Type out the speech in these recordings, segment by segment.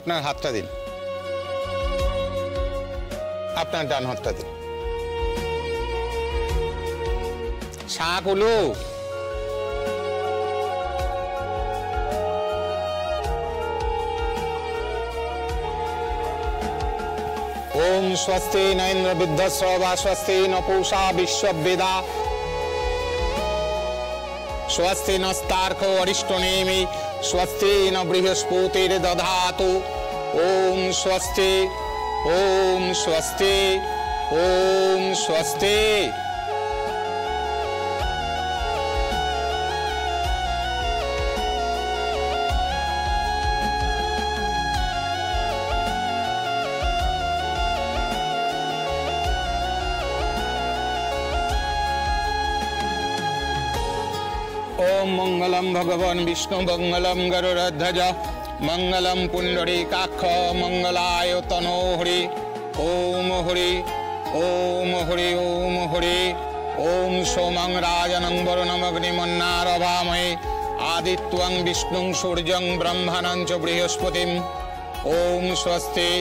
আপনার হাতটা দিন, আপনার ডান হাতটা দিন। শাঁখগুলো ओम स्वस्ति न इंद्र विद्धस्रवा स्वस्ति न पूषा विश्ववेदा स्वस्ति नस्तार्को अरिष्टनेमि स्वस्ति न बृहस्पतिर्दधातु ओम स्वस्ति ओम स्वस्ति ओम स्वस्ति। ओम मंगलम भगवान विष्णु मंगलम गरुड़ध्वज मंगलम पुंडरीकाक्ष मंगलाय तनो हरि ओम हरि ओम हरि ओम हरि ओम सोमं राजनं वरुणमग्निमन्नारभामहे आदित्यं विष्णुं सूर्यं ब्रह्मणं च बृहस्पतिं ओम स्वस्ति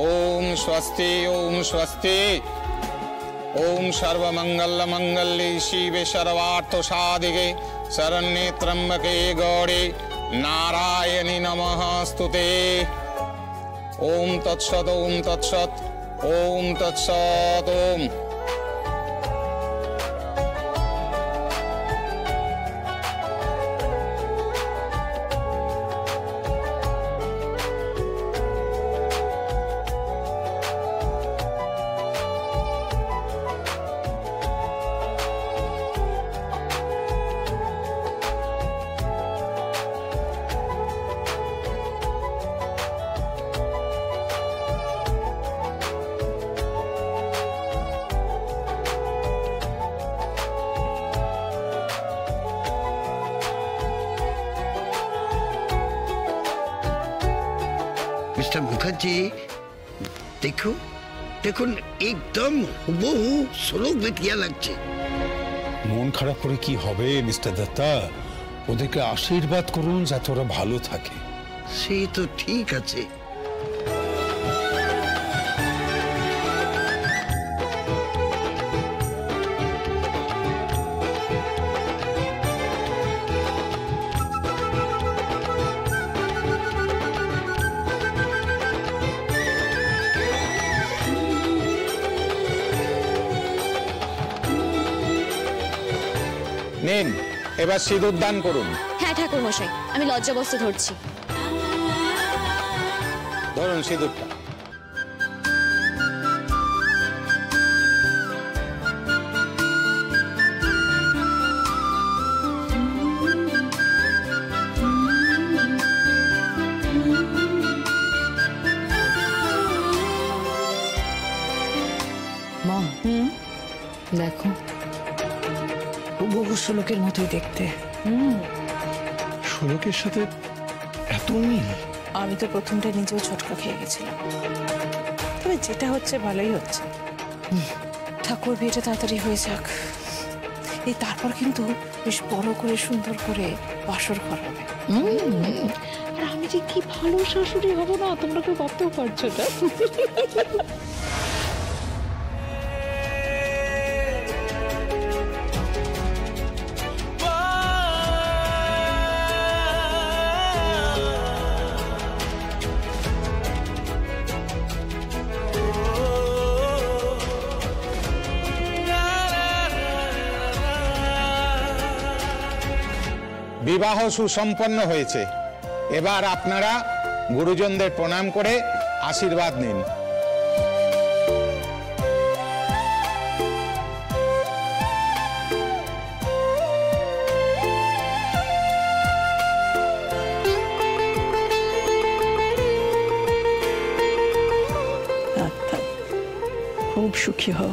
ओम स्वस्ति ओम स्वस्ति। ओम सर्वमंगल मंगल्ये शिवे सर्वार्थ साधिके शरण्ये त्र्यंबके गौरी नारायणी नमस्तुते। ओम तत्सत् ओम तत्सत् ओम तत्सत् ओम। मिस्टर मुखर्जी देखो দেখুন একদম হুবহু শ্লোক বেটিয়া লাগছে। মন খারাপ করে কি হবে মিস্টার দত্তা, ওদেরকে আশীর্বাদ করুন যাতে ওরা ভালো থাকে। সে তো ঠিক আছে, নিন এবার সিঁদুর দান করুন। হ্যাঁ ঠাকুর মশাই, আমি লজ্জাবস্ত্র ধরছি। ধরুন সিঁদুরটা। মা দেখো বহু শ্লোকের মতোই দেখতে। শ্লোকের সাথে এত মিল? আমি তো প্রথমটা নিজেও ছটকা খেয়ে গেছিলাম, তবে যেটা হচ্ছে ভালোই হচ্ছে। ঠাকুর বিয়েটা তাড়াতাড়ি হয়ে যাক, এই তারপর কিন্তু বেশ বড় করে সুন্দর করে বাসর ঘর হবে। আর আমি যে কি ভালো শাশুড়ি হব না, তোমরা কেউ ভাবতেও পারছো না। বিবাহ সুসম্পন্ন হয়েছে, এবার আপনারা গুরুজনদের প্রণাম করে আশীর্বাদ নিন। খুব সুখী হও।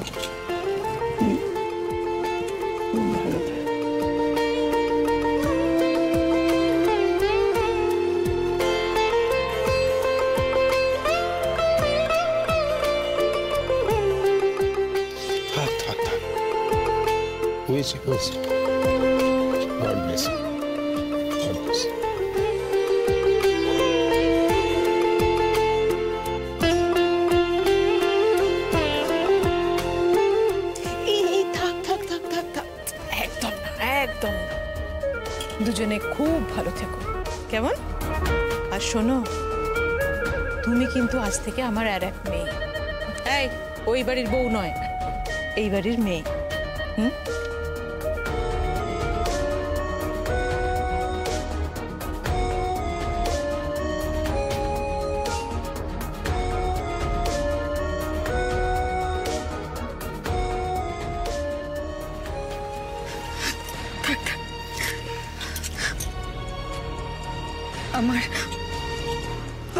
হয়েছে হয়েছে, God bless you. God bless you. দুজনে খুব ভালো থেকো, কেমন? আর শোনো, তুমি কিন্তু আজ থেকে আমার আর এক মেয়ে। এই, ওই বাড়ির বউ নয়, এই বাড়ির মেয়ে। হুম?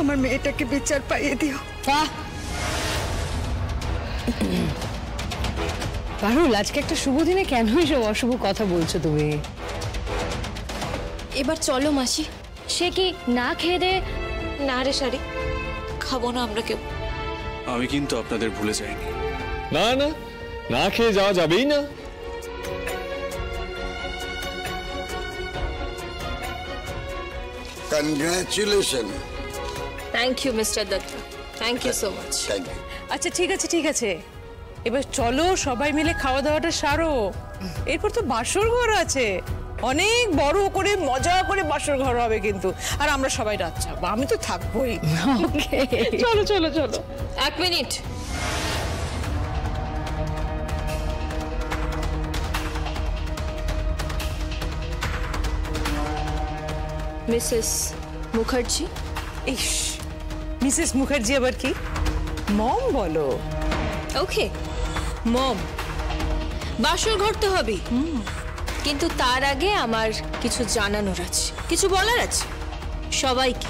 আমার মেয়েটাকে বিচার পাইয়ে দিও। পারুল, আজকে একটা শুভ দিনে কেন এসব অশুভ কথা বলছো তুমি? এবার চলো মাসি। সে কি না খেয়ে দে? না রে শাড়ি, খাবো না আমরা কেউ। আমি কিন্তু আপনাদের ভুলে যাইনি। না না, না খেয়ে যাওয়া যাবেই না। Congratulation. Thank you mister Datta, thank you so much. Thank you. আচ্ছা ঠিক আছে ঠিক আছে, এবার চলো সবাই মিলে খাওয়া দাওয়াটা সারো। এরপর তো বাসর ঘর আছে, অনেক বড় করে মজা করে বাসর ঘর হবে কিন্তু, আর আমরা সবাই রাত যাবো, আমি তো থাকবোই। ওকে, চলো চলো চলো। এক মিনিট, মিসেস মুখার্জি। ইস, মিসেস মুখার্জি আবার কি? মম বলো। ওকে মম, বাসর ঘর তো হবে, কিন্তু তার আগে আমার কিছু জানানোর আছে, কিছু বলার আছে সবাইকে।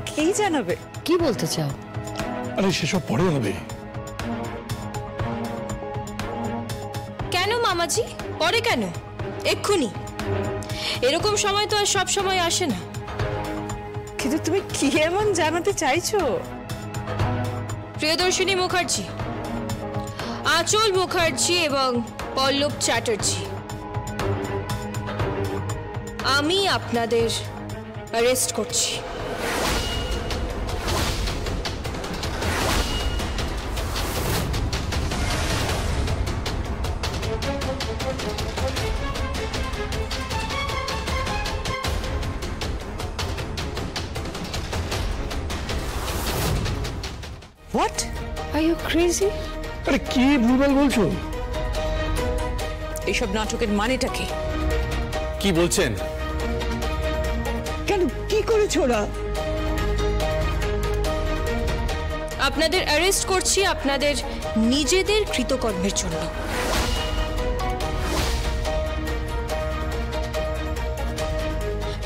কি জানাবে? কি বলতে চাও? আরে সেসব পরে হবে। কেন মামাজি, পরে কেন? এক্ষুনি। এরকম সময় তো আর সব সময় আসে না। কিন্তু তুমি কি এমন জানাতে চাইছো? প্রিয়দর্শিনী মুখার্জি, আঁচল মুখার্জি এবং পল্লব চ্যাটার্জি, আমি আপনাদের অ্যারেস্ট করছি। হোয়াট? Are you crazy? আরে কি ভুলভাল বলছো? এইসব নাটকের মানেটা কি? কি বলছেন? কেন, কি করেছো ওরা? আপনাদের অ্যারেস্ট করছি আপনাদের নিজেদের কৃতকর্মের জন্য।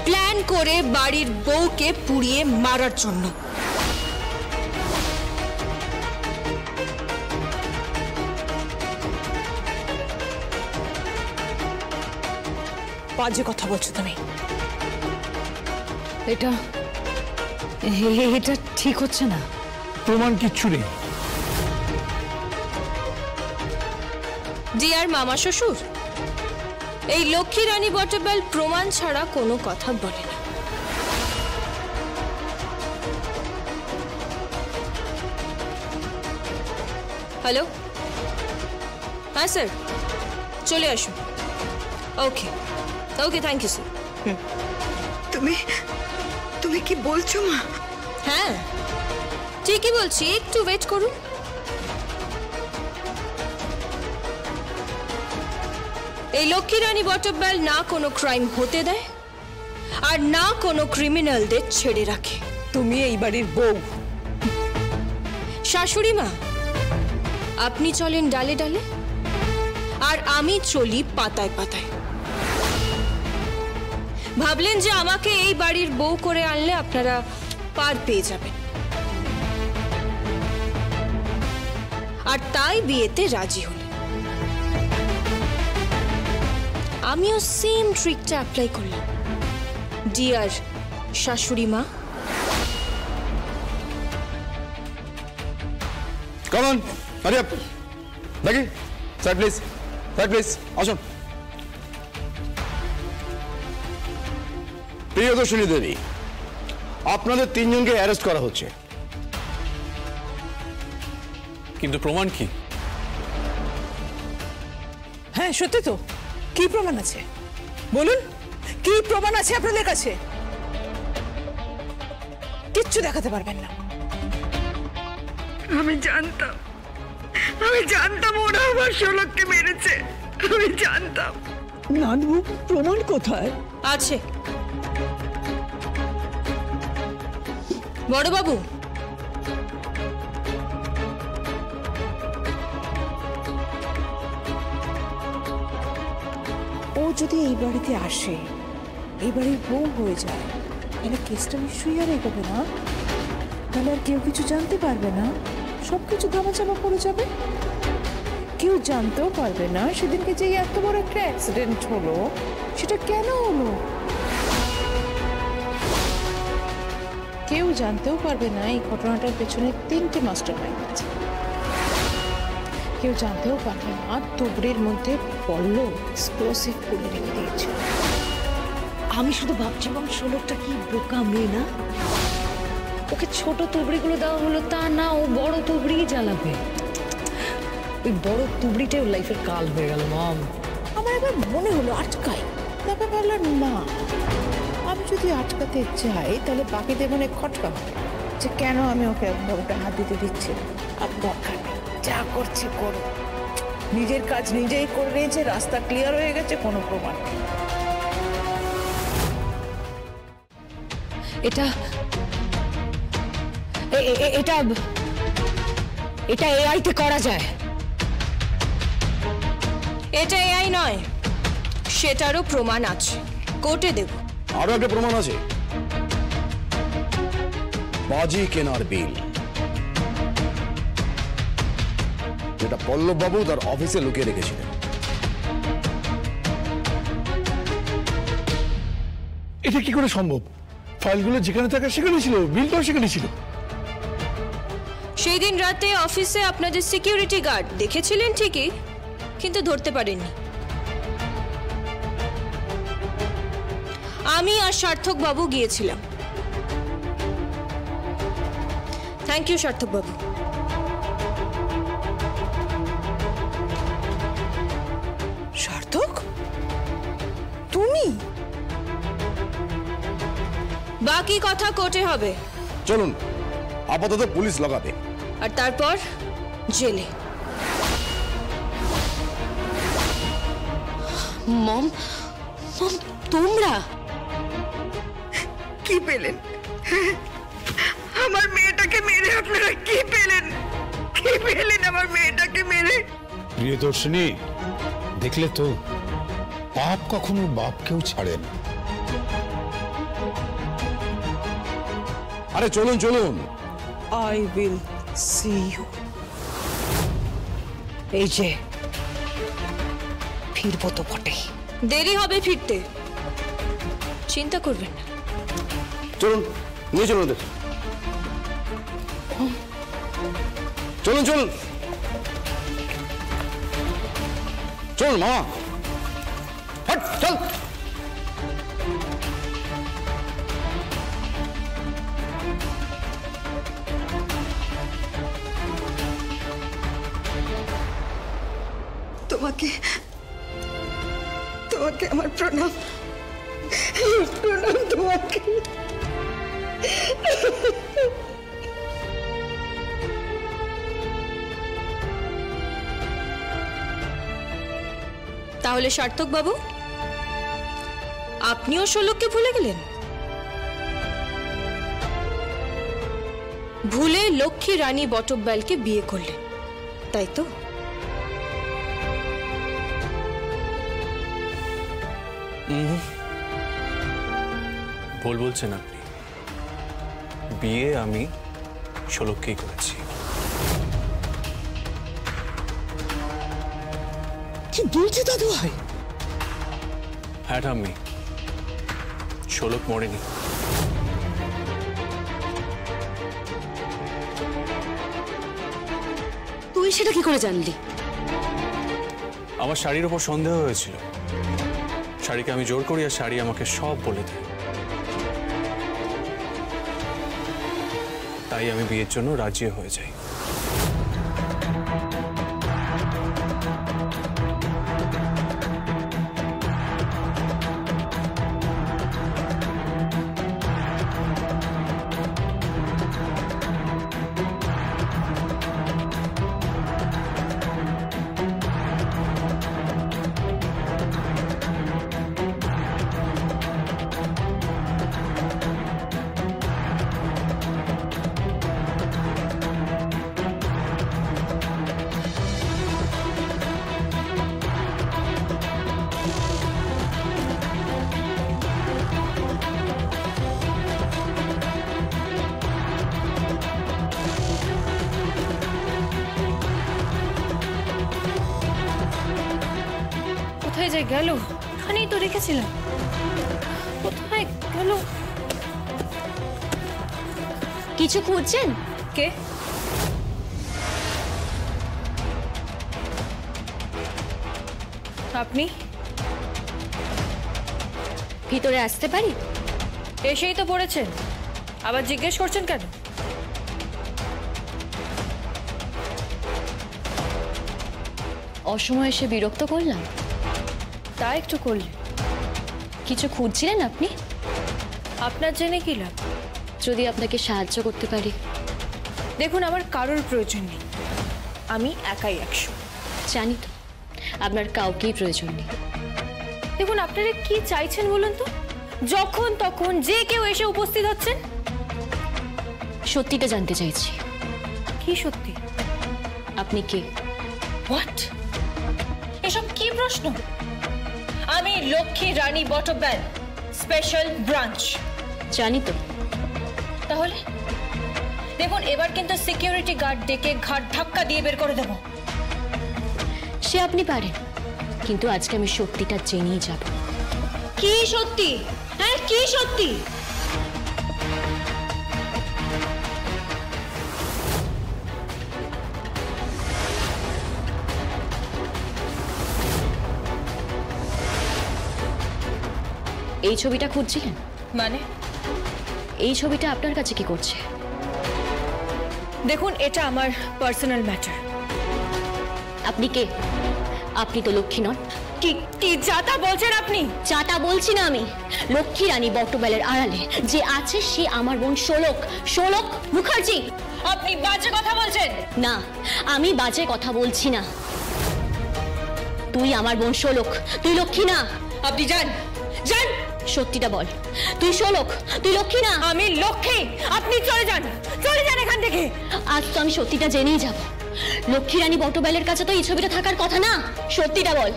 প্ল্যান করে বাড়ির বউকে পুড়িয়ে মারার জন্য। বাজে কথা বলছো তুমি। এটা এটা ঠিক হচ্ছে না। প্রমাণ কিচ্ছু নেই। ডিয়ার মামা শ্বশুর, এই লক্ষ্মী রানী বটবেল প্রমাণ ছাড়া কোনো কথা বলে না। হ্যালো, হ্যাঁ স্যার, চলে আসুন। ওকে ওকে, থ্যাংক ইউ স্যার। তুমি কি বলছো মা? হ্যাঁ ঠিকই বলছি, একটু ওয়েট করুন। এই লক্ষ্মী রানী বটবেল না কোনো ক্রাইম হতে দেয়, আর না কোনো ক্রিমিনালদের ছেড়ে রাখে। তুমি এই বাড়ির বউ। শাশুড়ি মা, আপনি চলেন ডালে ডালে, আর আমি চলি পাতায় পাতায়। ভাবলেন যে আমাকে এই বাড়ির বউ করে আনলে আপনারা পার পেয়ে যাবেন, আর তাই বিয়েতে রাজি হলেন। আমিও সেম ট্রিকটা অ্যাপ্লাই করলাম। ডিয়ার শাশুড়ি মা, Come on, hurry up. দেখি, স্যার প্লিজ, স্যার প্লিজ, আসুন। প্রিয়দর্শিনী দেবী, আপনাদের তিনজনকে অ্যারেস্ট করা হচ্ছে। কিন্তু প্রমাণ কি? হ্যাঁ সত্যি তো, কি প্রমাণ আছে বলুন, কি প্রমাণ আছে আপনাদের কাছে? কিচ্ছু দেখাতে পারবেন না। আমি জানতাম ওরা আমার শোলককে মেরেছে, আমি জানতাম। নানু, প্রমাণ কোথায়? আছে বড়বাবু। ও যদি এই বাড়িতে আসে, এই বাড়ির বউ হয়ে যায়, তাহলে কেসটা নিশ্চয়ই আর এগোবে না, তাহলে আর কেউ কিছু জানতে পারবে না, সবকিছু ধামাচাপা পড়ে যাবে, কেউ জানতেও পারবে না সেদিনকে যে এত বড় একটা অ্যাক্সিডেন্ট হলো সেটা কেন হলো, কেউ জানতেও পারবে না এই ঘটনাটার পেছনে 3টে মাস্টার মাইন্ড আছে, কেউ জানতেও পারবে না তুবড়ির মধ্যে পল্লব এক্সপ্লোসিভ পুলে রেখে দিয়েছিল। আমি শুধু ভাবছিলাম শোলকটা কি বোকা মেয়ে না, ওকে ছোট তুবড়িগুলো দেওয়া হলো তা না, ও বড় তুবড়ি জ্বালাবে। ওই বড় তুবড়িটাই ওর লাইফের কাল হয়ে গেল মম। আমার এবার মনে হলো আটকাই, তারপর ভাবলাম না, আমি যদি আটকাতে চাই তাহলে বাকিদের মনে খটকা হবে যে কেন আমি ওকে বড়টা হাত দিতে দিচ্ছি। আর দরকার নেই, যা করছে করো, নিজের কাজ নিজেই করে নিয়েছে, রাস্তা ক্লিয়ার হয়ে গেছে, কোনো প্রমাণ নেই। এটা এটা এটা এআইতে করা যায়। এটা এআই নয়, সেটারও প্রমাণ আছে, কোর্টে দেব। আরো একটা প্রমাণ আছে, বাজি কেনার বিল, যেটা পল্লব বাবু তার অফিসে লুকিয়ে রেখেছিলেন। এটা কি করে সম্ভব? ফাইলগুলো যেখানে থাকে সেখানে ছিল, বিলটাও সেখানে ছিল। সেই দিন রাতে অফিসে আপনাদের সিকিউরিটি গার্ড দেখেছিলেন ঠিকই, কিন্তু ধরতে পারেননি। আমি আর সার্থক বাবু গিয়েছিলাম। থ্যাংক ইউ সার্থক বাবু। সার্থক, তুমি? বাকি কথা কোর্টে হবে। চলুন, আপাতত পুলিশ লাগাবে, আর তারপর জেলে। মম, তোমরা কি পেলেন? আমার মেয়েটাকে মেরে আপনারা কি পেলেন? কি পেলেন আমার মেয়েটাকে মেরে? প্রিয়দর্শিনী, দেখলে তো, বাপ কখনো বাপকেও ছাড়ে না। আরে চলুন চলুন। I will see you. এই যে ফিরবো তো বটেই। দেরি হবে ফিরতে, চিন্তা করবেন না। চলুন, নিয়ে চলুন ওদের। চলুন চলুন চলুন মামা, হট চল। তোমাকে তোমাকে আমার প্রণাম, প্রণাম তোমাকে। তাহলে সার্থক বাবু, আপনিও শোলককে ভুলে গেলেন? ভুলে লক্ষ্মী রানী বটব্যালকে বিয়ে করলেন, তাই তো? ভুল বলছেন আপনি, বিয়ে আমি শোলককেই করেছি। কি বলছি দাদু ভাই? হ্যাঁ ঠাম্মি, শোলক মরেনি। তুই সেটা কি করে জানলি? আমার শাড়ির ওপর সন্দেহ হয়েছিল, শাড়িকে আমি জোর করি আর শাড়ি আমাকে সব বলে দেয়, তাই আমি বিয়ের জন্য রাজি হয়ে যাই। যে গেল? এখানেই তো রেখেছিলাম, কোথায় গেল? কিছু খুঁজছেন? কে? আপনি? ভিতরে আসতে পারি? এসেই তো পড়েছেন, আবার জিজ্ঞেস করছেন কেন? অসময়ে এসে বিরক্ত করলাম? তা একটু করলে। কিছু খুঁজছিলেন আপনি? আপনার জেনে কি লাভ? যদি আপনাকে সাহায্য করতে পারি। দেখুন, আমার কারোর প্রয়োজন নেই, আমি একাই 100। জানি তো আপনার কাউকেই প্রয়োজন নেই। দেখুন, আপনারা কি চাইছেন বলুন তো? যখন তখন যে কেউ এসে উপস্থিত হচ্ছেন। সত্যিটা জানতে চাইছি। কি সত্যি? আপনি কে? হোয়াট? এসব কি প্রশ্ন? আমি লক্ষ্মী রানী বটব্যাল, স্পেশাল ব্রাঞ্চ। জানি তো। তাহলে দেখুন, এবার কিন্তু সিকিউরিটি গার্ড ডেকে ঘাট ধাক্কা দিয়ে বের করে দেব। সে আপনি পারেন, কিন্তু আজকে আমি সত্যিটা জেনেই যাব। কি সত্যি? হ্যাঁ, কি সত্যি? এই ছবিটা খুঁজছিলেন? মানে? এই ছবিটা আপনার কাছে কি করছে? দেখুন, এটা আমার পার্সোনাল ম্যাটার। আপনি কে? আপনি তো লক্ষ্মী নন। কি কি যাতা বলছেন আপনি? যাতা বলছি না আমি। লক্ষ্মী রানী বটবেলের আড়ালে যে আছে সে আমার বোন শোলক, শোলক মুখার্জি। আপনি বাজে কথা বলছেন। না, আমি বাজে কথা বলছি না। তুই আমার বোন শোলক, তুই লক্ষ্মী না। আপনি যান, যান। সত্যিটা বল, তুই শোলক, তুই লক্ষ্মী না। আমি লক্ষ্মী। আপনি চলে যান, চলে যান এখান থেকে। আজ তো আমি সত্যিটা জেনেই যাব। লক্ষ্মী রানী বটবেলের কাছে তো এই ছবিটা থাকার কথা না। সত্যিটা বল,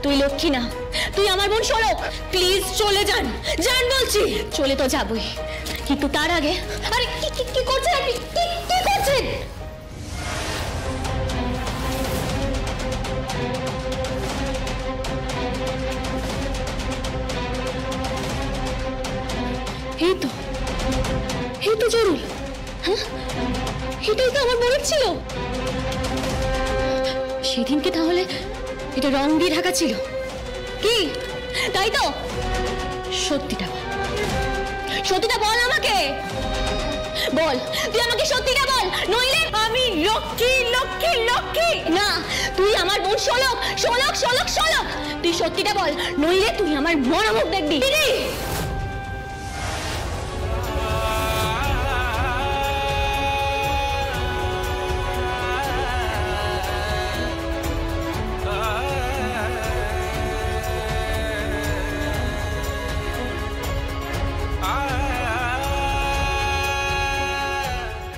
তুই লক্ষ্মী না, তুই আমার বোন শোলক। প্লিজ চলে যান, যান বলছি। চলে তো যাবই, কিন্তু তার আগে। আরে কি কি কি করছেন আপনি? কি করছেন? এই তো জরুল। হ্যাঁ, এটাই তো আমার মনে ছিল। সেদিনকে তাহলে এটা রং দিয়ে ঢাকা ছিল কি? তাই তো? সত্যিটা বল, সত্যিটা বল আমাকে। বল, তুই আমাকে সত্যিটা বল, নইলে। আমি লক্ষ্মী, লক্ষ্মী, লক্ষ্মী না, তুই আমার বোন শোলক, শোলক, শোলক, শোলক। তুই সত্যিটা বল, নইলে তুই আমার মরমুখ দেখবি।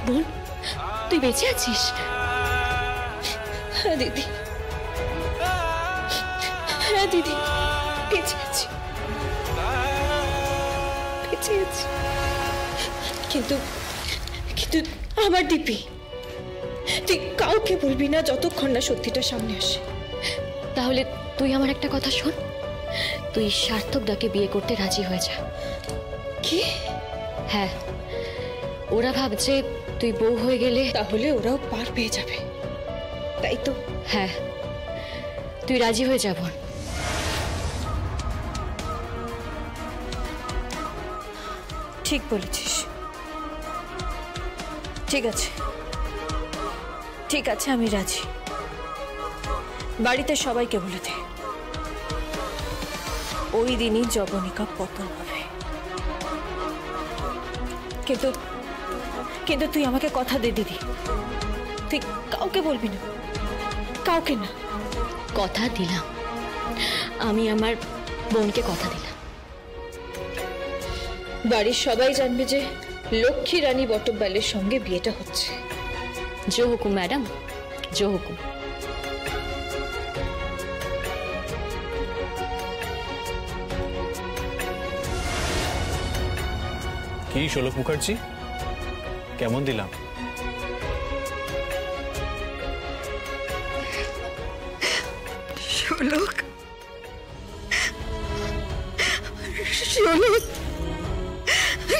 বোন, তুই বেঁচে আছিস? হ্যাঁ দিদি, হ্যাঁ দিদি, বেঁচে আছি, বেঁচে আছি। কিন্তু কিন্তু আমার দীপি, তুই কাউকে বলবি না যতক্ষণ না সত্যিটা সামনে আসে। তাহলে তুই আমার একটা কথা শোন, তুই সার্থক দাকে বিয়ে করতে রাজি হয়ে যা। কি? হ্যাঁ, ওরা ভাবছে তুই বউ হয়ে গেলে তাহলে ওরাও পার পেয়ে যাবে, তাই তো? হ্যাঁ, তুই রাজি হয়ে যাব। ঠিক বলেছিস। ঠিক আছে, ঠিক আছে, আমি রাজি। বাড়িতে সবাইকে বলে দে ওই দিনই জবনিকা পতন হবে। কিন্তু কিন্তু তুই আমাকে কথা দে দিদি, তুই কাউকে বলবি না, কাউকে না। কথা দিলাম, আমি আমার বোনকে কথা দিলাম। বাড়ির সবাই জানবে যে লক্ষ্মী রানী বটব্যালের সঙ্গে বিয়েটা হচ্ছে। জো হুকুম ম্যাডাম, জো হুকুম। কি শোলক মুখার্জি, কেমন দিলাম? শোলক, শোলক,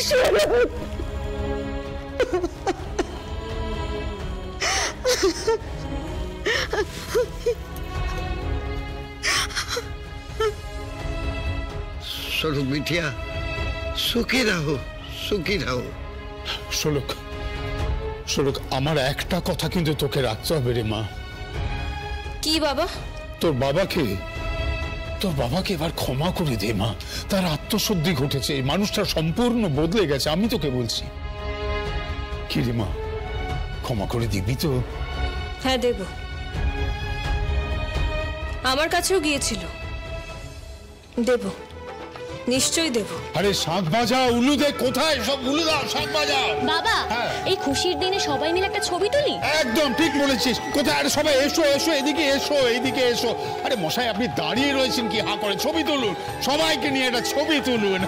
শোলক। स्वरूप बिटिया सुखी रहो, सुखी रहो। শোলক, শোলক, আমার একটা কথা কিন্তু তোকে রাখতে হবে রে মা। কি বাবা? তোর বাবাকে এবার ক্ষমা করে দে মা। তার আত্মশুদ্ধি ঘটেছে, এই মানুষটা সম্পূর্ণ বদলে গেছে, আমি তোকে বলছি। কি রে মা, ক্ষমা করে দিবি তো? হ্যাঁ দেব। আমার কাছেও গিয়েছিল, দেব, নিশ্চয়ই দেব। আরে শাঁখ বাজা, উলু দে, কোথায় সব উলু দাও, শাঁখ বাজা। বাবা, এই খুশির দিনে সবাই মিলে একটা ছবি তুলি। একদম ঠিক বলেছিস। কোথায়? আরে সবাই এসো এসো, এদিকে এসো, এইদিকে এসো। আরে মশাই, আপনি দাঁড়িয়ে রয়েছেন কি হা করে? ছবি তুলুন, সবাইকে নিয়ে একটা ছবি তুলুন।